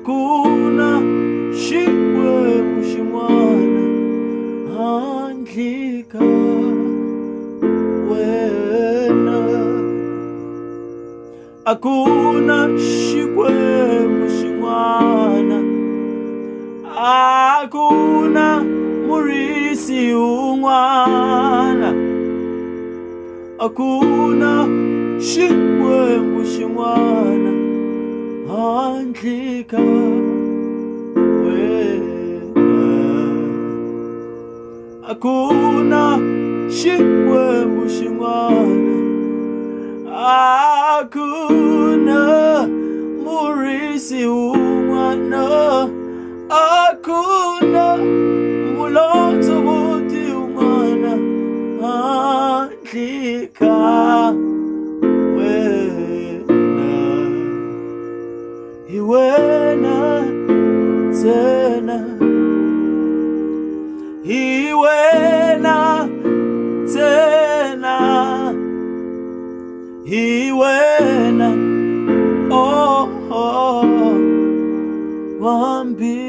akuna shikwe mushimwana handlika wena, akuna shikwe mushimwana, akuna murisi umwana, akuna shikwe mushimwana handlika wena, akuna shikwe mushimwana, akuna murisi umwana, akuna mulonzo buti umwana handlika wena, iwena tena, iwena tena, iwena oh, oh, wambi